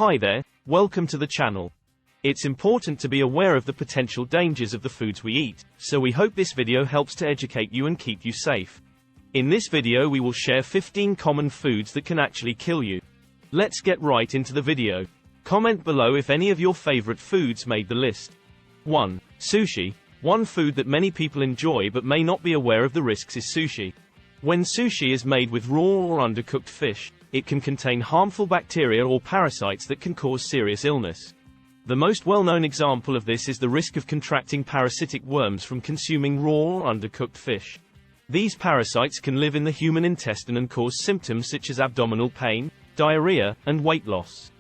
Hi there, welcome to the channel. It's important to be aware of the potential dangers of the foods we eat, so we hope this video helps to educate you and keep you safe. In this video we will share 15 common foods that can actually kill you. Let's get right into the video. Comment below if any of your favorite foods made the list. 1. Sushi. One food that many people enjoy but may not be aware of the risks is sushi. When sushi is made with raw or undercooked fish, it can contain harmful bacteria or parasites that can cause serious illness. The most well-known example of this is the risk of contracting parasitic worms from consuming raw or undercooked fish. These parasites can live in the human intestine and cause symptoms such as abdominal pain, diarrhea, and weight loss.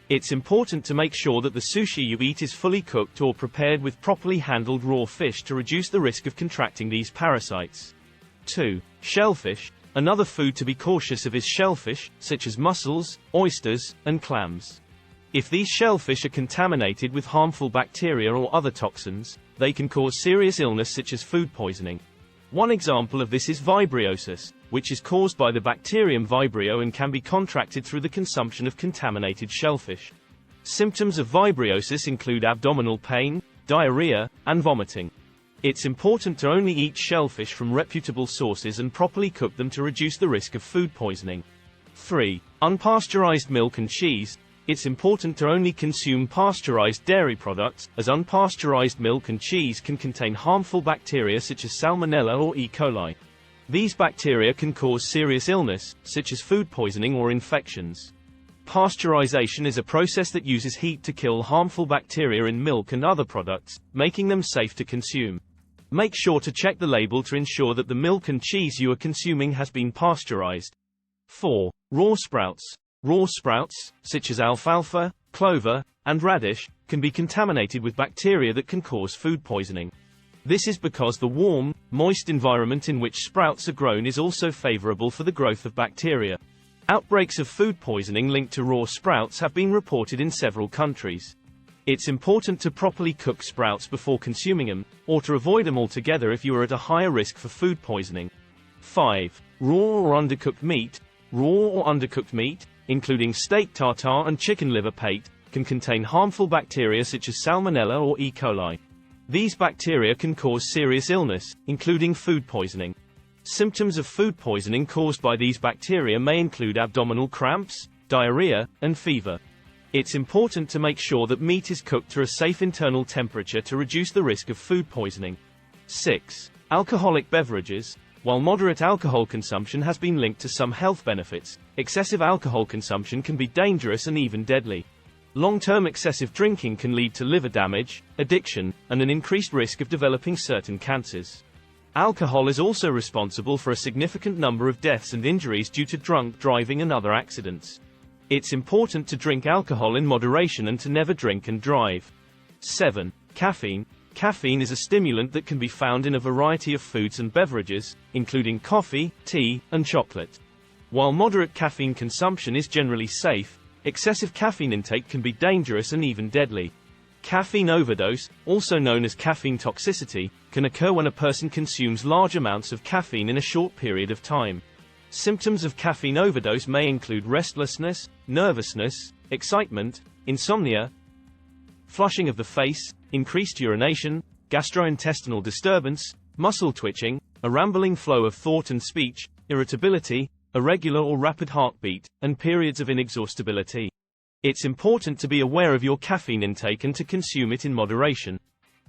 It's important to make sure that the sushi you eat is fully cooked or prepared with properly handled raw fish to reduce the risk of contracting these parasites. 2. Shellfish. Another food to be cautious of is shellfish, such as mussels, oysters, and clams. If these shellfish are contaminated with harmful bacteria or other toxins, they can cause serious illness such as food poisoning. One example of this is vibriosis, which is caused by the bacterium Vibrio and can be contracted through the consumption of contaminated shellfish. Symptoms of vibriosis include abdominal pain, diarrhea, and vomiting. It's important to only eat shellfish from reputable sources and properly cook them to reduce the risk of food poisoning. 3. Unpasteurized milk and cheese. It's important to only consume pasteurized dairy products, as unpasteurized milk and cheese can contain harmful bacteria such as Salmonella or E. coli. These bacteria can cause serious illness, such as food poisoning or infections. Pasteurization is a process that uses heat to kill harmful bacteria in milk and other products, making them safe to consume. Make sure to check the label to ensure that the milk and cheese you are consuming has been pasteurized. 4. Raw sprouts. Raw sprouts, such as alfalfa, clover, and radish, can be contaminated with bacteria that can cause food poisoning. This is because the warm, moist environment in which sprouts are grown is also favorable for the growth of bacteria. Outbreaks of food poisoning linked to raw sprouts have been reported in several countries. It's important to properly cook sprouts before consuming them, or to avoid them altogether if you are at a higher risk for food poisoning. 5. Raw or undercooked meat. Raw or undercooked meat, including steak tartare and chicken liver pate, can contain harmful bacteria such as Salmonella or E. coli. These bacteria can cause serious illness, including food poisoning. Symptoms of food poisoning caused by these bacteria may include abdominal cramps, diarrhea, and fever. It's important to make sure that meat is cooked to a safe internal temperature to reduce the risk of food poisoning. 6. Alcoholic beverages. While moderate alcohol consumption has been linked to some health benefits, excessive alcohol consumption can be dangerous and even deadly. Long-term excessive drinking can lead to liver damage, addiction, and an increased risk of developing certain cancers. Alcohol is also responsible for a significant number of deaths and injuries due to drunk driving and other accidents. It's important to drink alcohol in moderation and to never drink and drive. 7. Caffeine. Caffeine is a stimulant that can be found in a variety of foods and beverages, including coffee, tea, and chocolate. While moderate caffeine consumption is generally safe, excessive caffeine intake can be dangerous and even deadly. Caffeine overdose, also known as caffeine toxicity, can occur when a person consumes large amounts of caffeine in a short period of time. Symptoms of caffeine overdose may include restlessness, nervousness, excitement, insomnia, flushing of the face, increased urination, gastrointestinal disturbance, muscle twitching, a rambling flow of thought and speech, irritability, irregular or rapid heartbeat, and periods of inexhaustibility. It's important to be aware of your caffeine intake and to consume it in moderation.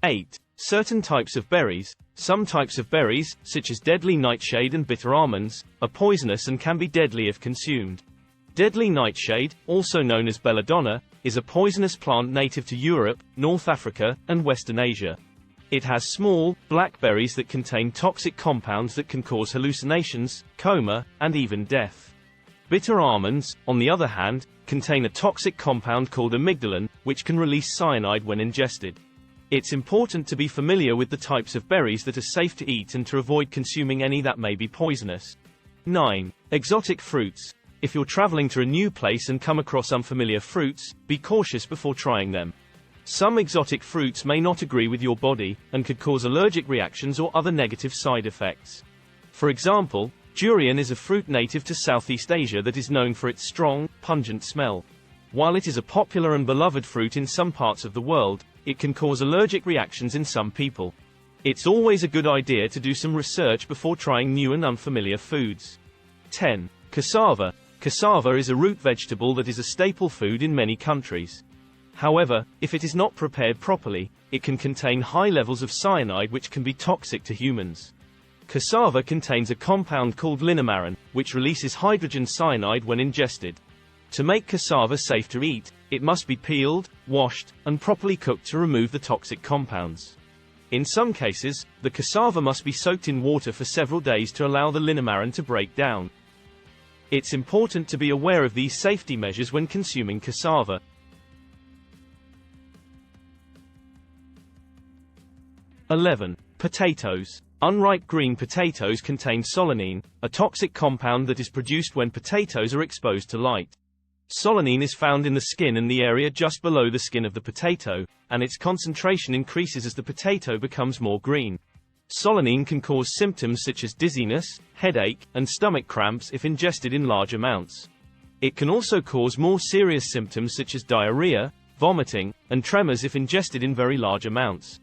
8. Certain types of berries. Some types of berries, such as deadly nightshade and bitter almonds, are poisonous and can be deadly if consumed. Deadly nightshade, also known as belladonna, is a poisonous plant native to Europe, North Africa, and Western Asia. It has small, black berries that contain toxic compounds that can cause hallucinations, coma, and even death. Bitter almonds, on the other hand, contain a toxic compound called amygdalin, which can release cyanide when ingested. It's important to be familiar with the types of berries that are safe to eat and to avoid consuming any that may be poisonous. 9. Exotic fruits. If you're traveling to a new place and come across unfamiliar fruits, be cautious before trying them. Some exotic fruits may not agree with your body, and could cause allergic reactions or other negative side effects. For example, durian is a fruit native to Southeast Asia that is known for its strong, pungent smell. While it is a popular and beloved fruit in some parts of the world, it can cause allergic reactions in some people. It's always a good idea to do some research before trying new and unfamiliar foods. 10. Cassava. Cassava is a root vegetable that is a staple food in many countries. However, if it is not prepared properly, it can contain high levels of cyanide which can be toxic to humans. Cassava contains a compound called linamarin, which releases hydrogen cyanide when ingested. To make cassava safe to eat, it must be peeled, washed, and properly cooked to remove the toxic compounds. In some cases, the cassava must be soaked in water for several days to allow the linamarin to break down. It's important to be aware of these safety measures when consuming cassava. 11. Potatoes. Unripe green potatoes contain solanine, a toxic compound that is produced when potatoes are exposed to light. Solanine is found in the skin and the area just below the skin of the potato, and its concentration increases as the potato becomes more green. Solanine can cause symptoms such as dizziness, headache, and stomach cramps if ingested in large amounts. It can also cause more serious symptoms such as diarrhea, vomiting, and tremors if ingested in very large amounts.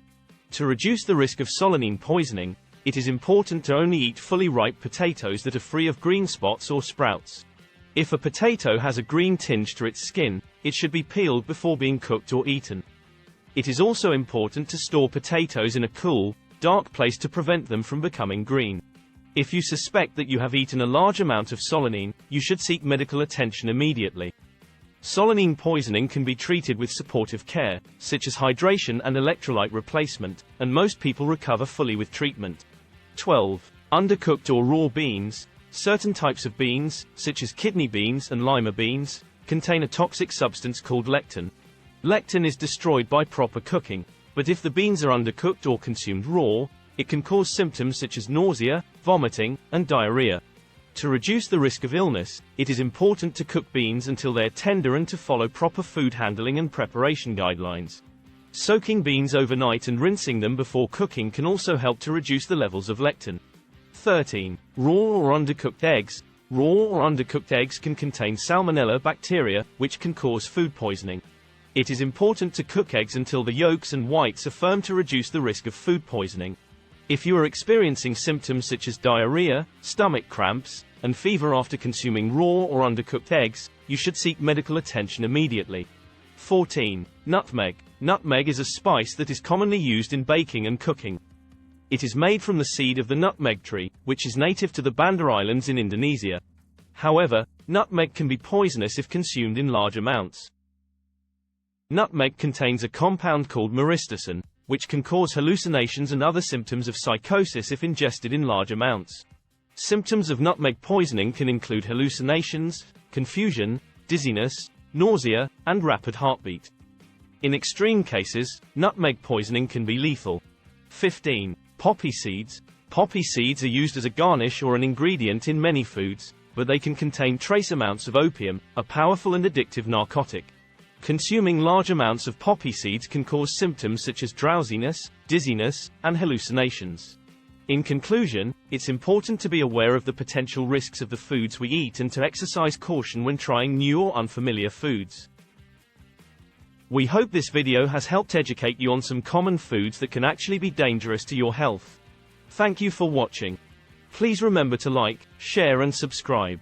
To reduce the risk of solanine poisoning, it is important to only eat fully ripe potatoes that are free of green spots or sprouts. If a potato has a green tinge to its skin, it should be peeled before being cooked or eaten. It is also important to store potatoes in a cool, dark place to prevent them from becoming green. If you suspect that you have eaten a large amount of solanine, you should seek medical attention immediately. Solanine poisoning can be treated with supportive care, such as hydration and electrolyte replacement, and most people recover fully with treatment. 12. Undercooked or raw beans. Certain types of beans, such as kidney beans and lima beans, contain a toxic substance called lectin. Lectin is destroyed by proper cooking, but if the beans are undercooked or consumed raw, it can cause symptoms such as nausea, vomiting, and diarrhea. To reduce the risk of illness, it is important to cook beans until they are tender and to follow proper food handling and preparation guidelines. Soaking beans overnight and rinsing them before cooking can also help to reduce the levels of lectin. 13. Raw or undercooked eggs. Raw or undercooked eggs can contain salmonella bacteria, which can cause food poisoning. It is important to cook eggs until the yolks and whites are firm to reduce the risk of food poisoning. If you are experiencing symptoms such as diarrhea, stomach cramps, and fever after consuming raw or undercooked eggs, you should seek medical attention immediately. 14. Nutmeg. Nutmeg is a spice that is commonly used in baking and cooking. It is made from the seed of the nutmeg tree, which is native to the Banda Islands in Indonesia. However, nutmeg can be poisonous if consumed in large amounts. Nutmeg contains a compound called myristicin, which can cause hallucinations and other symptoms of psychosis if ingested in large amounts. Symptoms of nutmeg poisoning can include hallucinations, confusion, dizziness, nausea, and rapid heartbeat. In extreme cases, nutmeg poisoning can be lethal. 15. Poppy seeds. Poppy seeds are used as a garnish or an ingredient in many foods, but they can contain trace amounts of opium, a powerful and addictive narcotic. Consuming large amounts of poppy seeds can cause symptoms such as drowsiness, dizziness, and hallucinations. In conclusion, it's important to be aware of the potential risks of the foods we eat and to exercise caution when trying new or unfamiliar foods. We hope this video has helped educate you on some common foods that can actually be dangerous to your health. Thank you for watching. Please remember to like, share and subscribe.